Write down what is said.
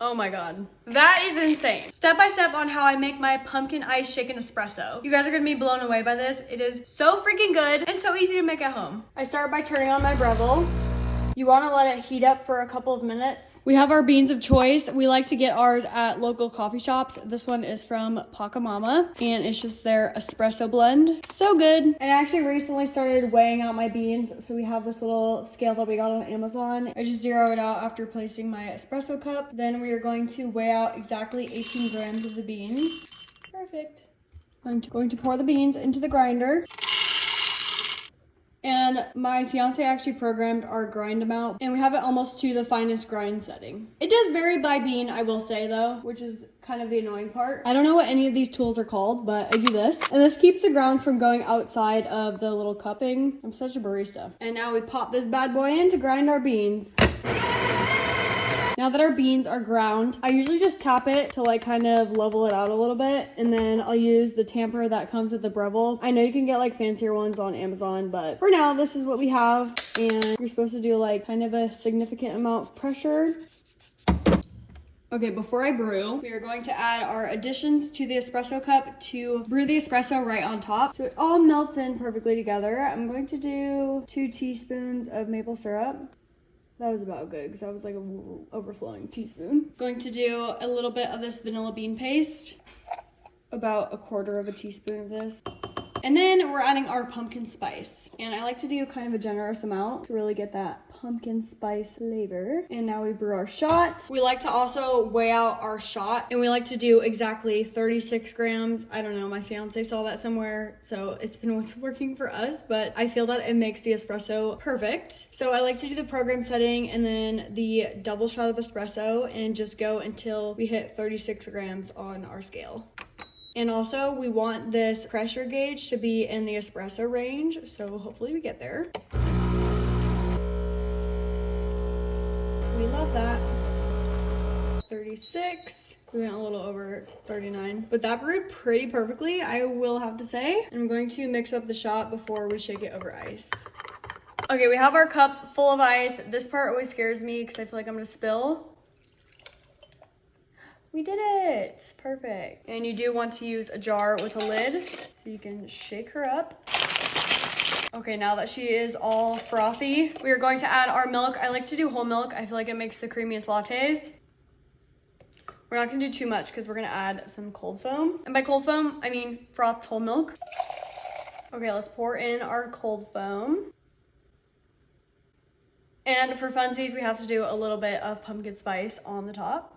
Oh my god. That is insane. Step by step on how I make my pumpkin ice shaken espresso. You guys are gonna be blown away by this. It is so freaking good and so easy to make at home. I start by turning on my Breville. You want to let it heat up for a couple of minutes. We have our beans of choice. We like to get ours at local coffee shops. This one is from Pacamama, and it's just their espresso blend. So good. And I actually recently started weighing out my beans, so we have this little scale that we got on Amazon. I just zero it out after placing my espresso cup. Then we are going to weigh out exactly 18 grams of the beans. Perfect. I'm going to pour the beans into the grinder. And my fiance actually programmed our grind amount, and we have it almost to the finest grind setting. It does vary by bean, I will say though, which is kind of the annoying part. I don't know what any of these tools are called, but I do this. And this keeps the grounds from going outside of the little cup thing. I'm such a barista. And now we pop this bad boy in to grind our beans. Now that our beans are ground, I usually just tap it to like kind of level it out a little bit, and then I'll use the tamper that comes with the Breville. I know you can get like fancier ones on Amazon, but for now this is what we have, and you're supposed to do like kind of a significant amount of pressure. Okay, before I brew, we are going to add our additions to the espresso cup to brew the espresso right on top, so it all melts in perfectly together. I'm going to do 2 teaspoons of maple syrup. That was about good because that was like an overflowing teaspoon. Going to do a little bit of this vanilla bean paste, about 1/4 teaspoon of this. And then we're adding our pumpkin spice. And I like to do kind of a generous amount to really get that pumpkin spice flavor. And now we brew our shot. We like to also weigh out our shot, and we like to do exactly 36 grams. I don't know, my fiance saw that somewhere, so it's been what's working for us, but I feel that it makes the espresso perfect. So I like to do the program setting and then the double shot of espresso and just go until we hit 36 grams on our scale. And also we want this pressure gauge to be in the espresso range, so hopefully we get there. We love that. 36. We went a little over 39, but that brewed pretty perfectly, I will have to say. I'm going to mix up the shot before we shake it over ice. Okay, we have our cup full of ice. This part always scares me because I feel like I'm gonna spill. We did it, perfect. And you do want to use a jar with a lid so you can shake her up. Okay, now that she is all frothy, we are going to add our milk. I like to do whole milk. I feel like it makes the creamiest lattes. We're not gonna do too much because we're gonna add some cold foam. And by cold foam, I mean frothed whole milk. Okay, let's pour in our cold foam. And for funsies, we have to do a little bit of pumpkin spice on the top.